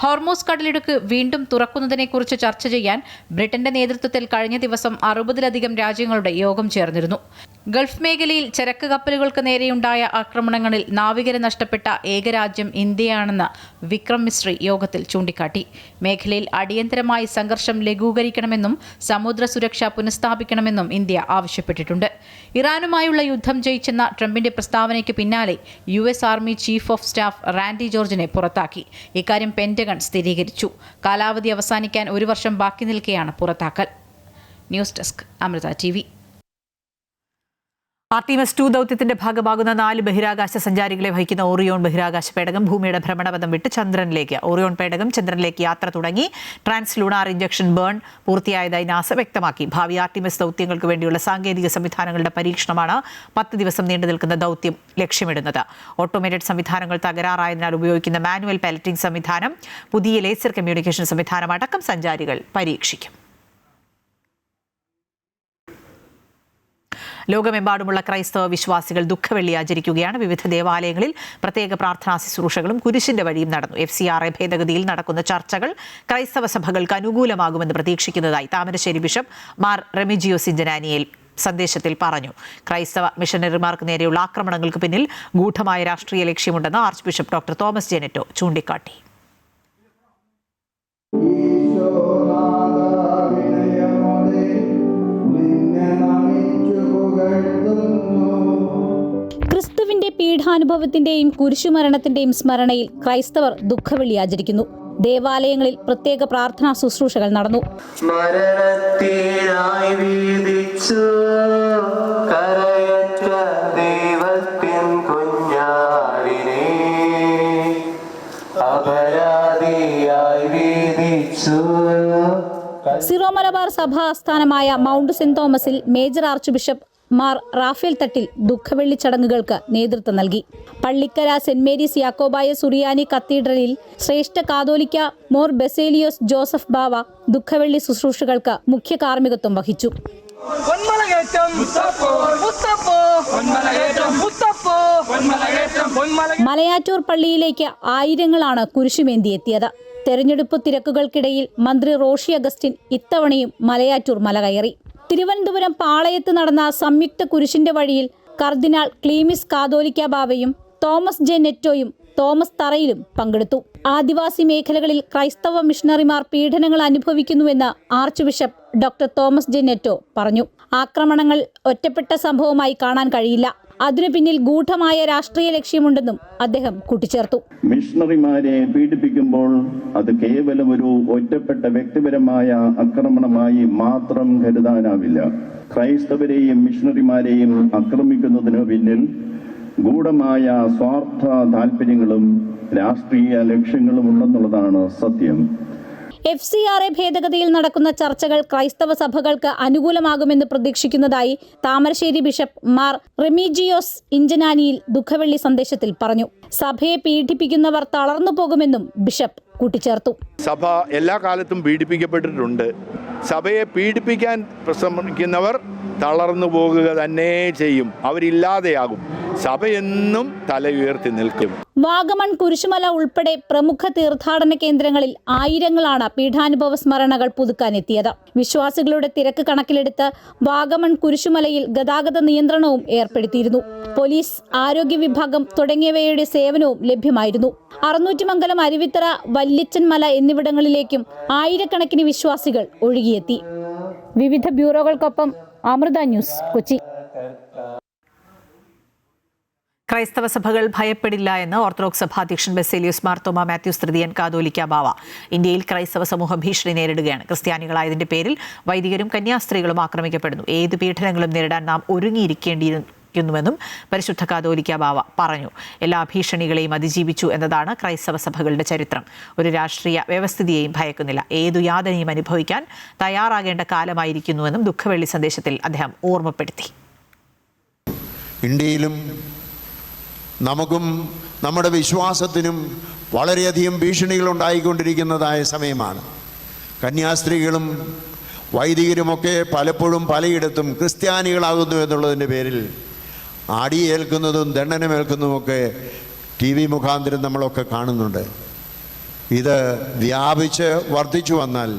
ഹോർമൂസ് കടലിടുക്ക് വീണ്ടും തുറക്കുന്നതിനെക്കുറിച്ച് ചർച്ച ചെയ്യാൻ ബ്രിട്ടന്റെ നേതൃത്വത്തിൽ കഴിഞ്ഞ ദിവസം 60-ലധികം രാജ്യങ്ങളുടെ യോഗം ചേർന്നിരുന്നു. ഗൾഫ് മേഖലയിൽ ചരക്ക് കപ്പലുകൾക്ക് നേരെയുണ്ടായ ആക്രമണങ്ങളിൽ നാവികരെ നഷ്ടപ്പെട്ട ഏക രാജ്യം ഇന്ത്യയാണെന്ന് വിക്രം മിശ്രി യോഗത്തിൽ ചൂണ്ടിക്കാട്ടി. മേഖലയിൽ അടിയന്തരമായി സംഘർഷം ലഘൂകരിക്കണമെന്നും സമുദ്ര സുരക്ഷ പുനഃസ്ഥാപിക്കണമെന്നും ഇന്ത്യ ആവശ്യപ്പെട്ടിട്ടുണ്ട്. ഇറാനുമായുള്ള യുദ്ധം ജയിച്ചെന്ന ട്രംപിന്റെ പ്രസ്താവനയ്ക്ക് പിന്നാലെ US army chief of staff Randy ജോർജിനെ പുറത്താക്കി. ഇക്കാര്യം പെന്റഗൺ സ്ഥിരീകരിച്ചു. കാലാവധി അവസാനിക്കാൻ 1 വർഷം ബാക്കി നിൽക്കെയാണ് പുറത്താക്കൽ. News desk Amrita TV. Artemis 2 ദൗത്യത്തിന്റെ ഭാഗമാകുന്ന 4 ബഹിരാകാശ സഞ്ചാരികളെ വഹിക്കുന്ന ഓറിയോൺ ബഹിരാകാശ പേടകം ഭൂമിയുടെ ഭ്രമണപഥം വിട്ട് ചന്ദ്രനിലേക്ക്. ഓറിയോൺ പേടകം ചന്ദ്രനിലേക്ക് യാത്ര തുടങ്ങി. ട്രാൻസ് ലൂണാർ ഇഞ്ചക്ഷൻ ബേൺ പൂർത്തിയായതായി നാസ വ്യക്തമാക്കി. ഭാവി ആർട്ടിമസ് ദൗത്യങ്ങൾക്ക് വേണ്ടിയുള്ള സാങ്കേതിക സംവിധാനങ്ങളുടെ പരീക്ഷണമാണ് 10 ദിവസം നീണ്ടു നിൽക്കുന്ന ദൗത്യം ലക്ഷ്യമിടുന്നത്. ഓട്ടോമേറ്റഡ് സംവിധാനങ്ങൾ തകരാറായതിനാൽ ഉപയോഗിക്കുന്ന മാനുവൽ പൈലറ്റിംഗ് സംവിധാനം, പുതിയ ലേസർ കമ്മ്യൂണിക്കേഷൻ സംവിധാനം അടക്കം സഞ്ചാരികൾ പരീക്ഷിക്കും. ലോകമെമ്പാടുമുള്ള ക്രൈസ്തവ വിശ്വാസികൾ ദുഃഖവെള്ളി ആചരിക്കുകയാണ്. വിവിധ ദേവാലയങ്ങളിൽ പ്രത്യേക പ്രാർത്ഥനാ ശുശ്രൂഷകളും കുരിശിന്റെ വഴിയും നടന്നു. FCRA ഭേദഗതിയിൽ നടക്കുന്ന ചർച്ചകൾ ക്രൈസ്തവ സഭകൾക്ക് അനുകൂലമാകുമെന്ന് പ്രതീക്ഷിക്കുന്നതായി താമരശ്ശേരി ബിഷപ്പ് മാർ റെമിജിയോസ് ഇഞ്ചനാനിയേൽ സന്ദേശത്തിൽ പറഞ്ഞു. ക്രൈസ്തവ മിഷനറിമാർക്ക് നേരെയുള്ള ആക്രമണങ്ങൾക്ക് പിന്നിൽ ഗൂഢമായ രാഷ്ട്രീയ ലക്ഷ്യമുണ്ടെന്ന് ആർച്ച് ബിഷപ്പ് ഡോക്ടർ തോമസ് ജെനെറ്റോ ചൂണ്ടിക്കാട്ടി. ക്രിസ്തുവിന്റെ പീഠാനുഭവത്തിന്റെയും കുരിശുമരണത്തിന്റെയും സ്മരണയിൽ ക്രൈസ്തവർ ദുഃഖവെള്ളി ആചരിക്കുന്നു. ദേവാലയങ്ങളിൽ പ്രത്യേക പ്രാർത്ഥനാ ശുശ്രൂഷകൾ നടന്നു. സിറോ മലബാർ സഭാ ആസ്ഥാനമായ മൗണ്ട് സെന്റ് തോമസിൽ major archbishop Mar Raphael Thattil ദുഃഖവെള്ളി ചടങ്ങുകൾക്ക് നേതൃത്വം നൽകി. പള്ളിക്കര സെന്റ് മേരീസ് യാക്കോബായ സുറിയാനി കത്തീഡ്രലിൽ ശ്രേഷ്ഠ കാതോലിക്ക മോർ ബെസേലിയോസ് ജോസഫ് ബാവ ദുഃഖവെള്ളി ശുശ്രൂഷകൾക്ക് മുഖ്യ കാർമ്മികത്വം വഹിച്ചു. മലയാറ്റൂർ പള്ളിയിലേക്ക് ആയിരങ്ങളാണ് കുരിശുമേന്തിയെത്തിയത്. തെരഞ്ഞെടുപ്പ് തിരക്കുകൾക്കിടയിൽ മന്ത്രി റോഷി അഗസ്റ്റിൻ ഇത്തവണയും മലയാറ്റൂർ മല കയറി. തിരുവനന്തപുരം പാളയത്ത് നടന്ന സംയുക്ത കുരിശിന്റെ വഴിയിൽ കർദിനാൾ ക്ലീമിസ് കാതോലിക്ക ബാവയും തോമസ് ജെ നെറ്റോയും തോമസ് തറയിലും പങ്കെടുത്തു. ആദിവാസി മേഖലകളിൽ ക്രൈസ്തവ മിഷണറിമാർ പീഡനങ്ങൾ അനുഭവിക്കുന്നുവെന്ന് archbishop doctor Thomas J Netto പറഞ്ഞു. ആക്രമണങ്ങൾ ഒറ്റപ്പെട്ട സംഭവമായി കാണാൻ കഴിയില്ല. അതിനു പിന്നിൽ ഗൂഢമായ രാഷ്ട്രീയ ലക്ഷ്യമുണ്ടെന്നും അദ്ദേഹം കൂട്ടിച്ചേർത്തു. മിഷണറിമാരെ പീഡിപ്പിക്കുമ്പോൾ അത് കേവലം ഒരു ഒറ്റപ്പെട്ട വ്യക്തിപരമായ ആക്രമണമായി മാത്രം കരുതാനാവില്ല. ക്രൈസ്തവരെയും മിഷണറിമാരെയും ആക്രമിക്കുന്നതിനു പിന്നിൽ ഗൂഢമായ സ്വാർത്ഥ താല്പര്യങ്ങളും രാഷ്ട്രീയ ലക്ഷ്യങ്ങളും ഉണ്ടെന്നുള്ളതാണ് സത്യം. FCRA ഭേദഗതിയിൽ നടക്കുന്ന ചർച്ചകൾ ക്രൈസ്തവ സഭകൾക്ക് അനുകൂലമാകുമെന്ന് പ്രതീക്ഷിക്കുന്നതായി താമരശ്ശേരി ബിഷപ്പ് മാർ റെമിജിയോസ് ഇഞ്ചനാനിയിൽ ദുഃഖവെള്ളി സന്ദേശത്തിൽ പറഞ്ഞു. സഭയെ പീഡിപ്പിക്കുന്നവർ തളർന്നു പോകുമെന്നും ബിഷപ്പ് കൂട്ടിച്ചേർത്തു. സഭ എല്ലാ കാലത്തും പീഡിപ്പിക്കപ്പെട്ടിട്ടുണ്ട്. സഭയെ പീഡിപ്പിക്കാൻ ശ്രമിക്കുന്നവർ തളർന്നു പോകുക തന്നെ ചെയ്യും. അവരില്ലാതെയാകും. സഭ എന്നും തല ഉയർത്തി നിൽക്കും. വാഗമൺ, കുരിശുമല ഉൾപ്പെടെ പ്രമുഖ തീർത്ഥാടന കേന്ദ്രങ്ങളിൽ ആയിരങ്ങളാണ് പീഠാനുഭവ സ്മരണകൾ പുതുക്കാനെത്തിയത്. വിശ്വാസികളുടെ തിരക്ക് കണക്കിലെടുത്ത് വാഗമൺ കുരിശുമലയിൽ ഗതാഗത നിയന്ത്രണവും ഏർപ്പെടുത്തിയിരുന്നു. പോലീസ്, ആരോഗ്യ വിഭാഗം തുടങ്ങിയവയുടെ സേവനവും ലഭ്യമായിരുന്നു. അറുന്നൂറ്റിമംഗലം, അരുവിത്തറ, വല്യച്ചൻ മല എന്നിവിടങ്ങളിലേക്കും ആയിരക്കണക്കിന് വിശ്വാസികൾ ഒഴുകിയെത്തി. വിവിധ ബ്യൂറോകൾക്കൊപ്പം അമൃത ന്യൂസ്, കൊച്ചി. ക്രൈസ്തവ സഭകൾ ഭയപ്പെടില്ല എന്ന് ഓർത്തഡോക്സ് സഭാധ്യക്ഷൻ ബെസേലിയോസ് മാർത്തോമ മാത്യൂസ് തൃതീയൻ കാതോലിക്ക ബാവ. ഇന്ത്യയിൽ ക്രൈസ്തവ സമൂഹം ഭീഷണി നേരിടുകയാണ്. ക്രിസ്ത്യാനികളായതിന്റെ പേരിൽ വൈദികരും കന്യാസ്ത്രീകളും ആക്രമിക്കപ്പെടുന്നു. ഏത് പീഡനങ്ങളും നേരിടാൻ നാം ഒരുങ്ങിയിരിക്കേണ്ടിയിരിക്കുന്നുവെന്നും പരിശുദ്ധ കാതോലിക്ക ബാവ പറഞ്ഞു. എല്ലാ ഭീഷണികളെയും അതിജീവിച്ചു എന്നതാണ് ക്രൈസ്തവ സഭകളുടെ ചരിത്രം. ഒരു രാഷ്ട്രീയ വ്യവസ്ഥിതിയെയും ഭയക്കുന്നില്ല. ഏതു യാതനയും അനുഭവിക്കാൻ തയ്യാറാകേണ്ട കാലമായിരിക്കുന്നുവെന്നും ദുഃഖവെള്ളി സന്ദേശത്തിൽ അദ്ദേഹം ഓർമ്മപ്പെടുത്തി. ഇന്ത്യയിലും നമുക്കും നമ്മുടെ വിശ്വാസത്തിനും വളരെയധികം ഭീഷണികൾ ഉണ്ടായിക്കൊണ്ടിരിക്കുന്നതായ സമയമാണ്. കന്യാസ്ത്രീകളും വൈദികരുമൊക്കെ പലപ്പോഴും പലയിടത്തും ക്രിസ്ത്യാനികളാകുന്നു എന്നുള്ളതിൻ്റെ പേരിൽ ആടിയേൽക്കുന്നതും ദണ്ഡനമേൽക്കുന്നതുമൊക്കെ TV മുഖാന്തരം നമ്മളൊക്കെ കാണുന്നുണ്ട്. ഇത് വ്യാപിച്ച് വർദ്ധിച്ചു വന്നാൽ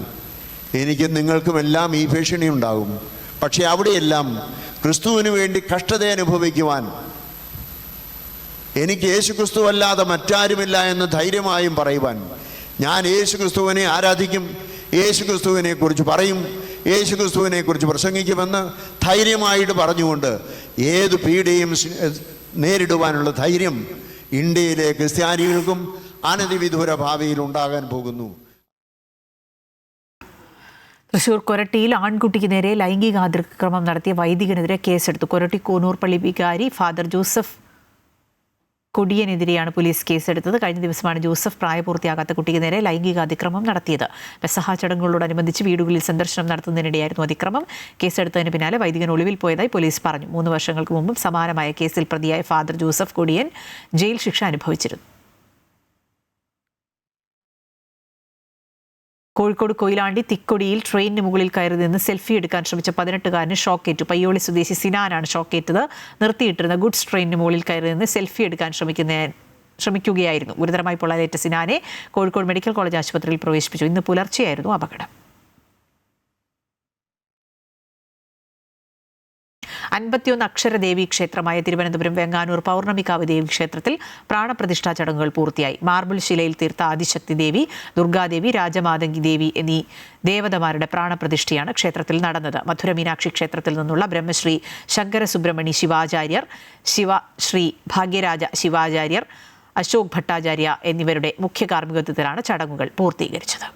എനിക്കും നിങ്ങൾക്കുമെല്ലാം ഈ ഭീഷണി ഉണ്ടാകും. പക്ഷേ അവിടെയെല്ലാം ക്രിസ്തുവിന് വേണ്ടി കഷ്ടത അനുഭവിക്കുവാൻ എനിക്ക് യേശു ക്രിസ്തു അല്ലാതെ മറ്റാരുമില്ല എന്ന് ധൈര്യമായും പറയുവാൻ ഞാൻ യേശു ക്രിസ്തുവിനെ ആരാധിക്കും, യേശു ക്രിസ്തുവിനെ കുറിച്ച് പറയും, യേശു ക്രിസ്തുവിനെ കുറിച്ച് പ്രസംഗിക്കുമെന്ന് ധൈര്യമായിട്ട് പറഞ്ഞുകൊണ്ട് ഏത് പീഡയും നേരിടുവാനുള്ള ധൈര്യം ഇന്ത്യയിലെ ക്രിസ്ത്യാനികൾക്കും അനധിവിദൂര ഭാവിയിൽ ഉണ്ടാകാൻ പോകുന്നു. തൃശൂർ കൊരട്ടിയിൽ ആൺകുട്ടിക്ക് നേരെ ലൈംഗിക അതിക്രമം നടത്തിയ വൈദികനെതിരെ കേസെടുത്തു. കൊരട്ടി കൂനൂർപ്പള്ളി വികാരി ഫാദർ ജോസഫ് കൊടിയനെതിരെയാണ് പോലീസ് കേസെടുത്തത്. കഴിഞ്ഞ ദിവസമാണ് ജോസഫ് പ്രായപൂർത്തിയാകാത്ത കുട്ടിക്ക് നേരെ ലൈംഗിക അതിക്രമം നടത്തിയത്. പെസഹ ചടങ്ങുകളോടനുബന്ധിച്ച് വീടുകളിൽ സന്ദർശനം നടത്തുന്നതിനിടെയായിരുന്നു അതിക്രമം. കേസെടുത്തതിന് പിന്നാലെ വൈദികൻ ഒളിവിൽ പോയതായി പോലീസ് പറഞ്ഞു. 3 വർഷങ്ങൾക്ക് മുമ്പും സമാനമായ കേസിൽ പ്രതിയായ ഫാദർ ജോസഫ് കൊടിയൻ ജയിൽ ശിക്ഷ അനുഭവിച്ചിരുന്നു. കോഴിക്കോട് കൊയിലാണ്ടി തിക്കൊടിയിൽ ട്രെയിനിന് മുകളിൽ കയറി നിന്ന് സെൽഫി എടുക്കാൻ ശ്രമിച്ച 18-കാരന് ഷോക്കേറ്റു. പയ്യോളി സ്വദേശി സിനാനാണ് ഷോക്കേറ്റത്. നിർത്തിയിട്ടിരുന്ന ഗുഡ്സ് ട്രെയിനിന് മുകളിൽ കയറി നിന്ന് സെൽഫി എടുക്കാൻ ശ്രമിക്കുകയായിരുന്നു. ഗുരുതരമായി പൊള്ളലേറ്റ സിനാനെ കോഴിക്കോട് മെഡിക്കൽ കോളേജ് ആശുപത്രിയിൽ പ്രവേശിപ്പിച്ചു. ഇന്ന് പുലർച്ചെയായിരുന്നു അപകടം. 51 അക്ഷര ദേവീ ക്ഷേത്രമായ തിരുവനന്തപുരം വെങ്ങാനൂർ പൗർണമികാവ് ദേവി ക്ഷേത്രത്തിൽ പ്രാണപ്രതിഷ്ഠാ ചടങ്ങുകൾ പൂർത്തിയായി. മാർബിൾ ശിലയിൽ തീർത്ത ആദിശക്തി ദേവി, ദുർഗാദേവി, രാജമാതങ്കി ദേവി എന്നീ ദേവതമാരുടെ പ്രാണപ്രതിഷ്ഠയാണ് ക്ഷേത്രത്തിൽ നടന്നത്. മധുര മീനാക്ഷി ക്ഷേത്രത്തിൽ നിന്നുള്ള ബ്രഹ്മശ്രീ ശങ്കരസുബ്രഹ്മണ്യ ശിവാചാര്യർ, ശ്രീ ഭാഗ്യരാജ ശിവാചാര്യർ, അശോക് ഭട്ടാചാര്യ എന്നിവരുടെ മുഖ്യ കാർമ്മികത്വത്തിലാണ് ചടങ്ങുകൾ പൂർത്തീകരിച്ചത്.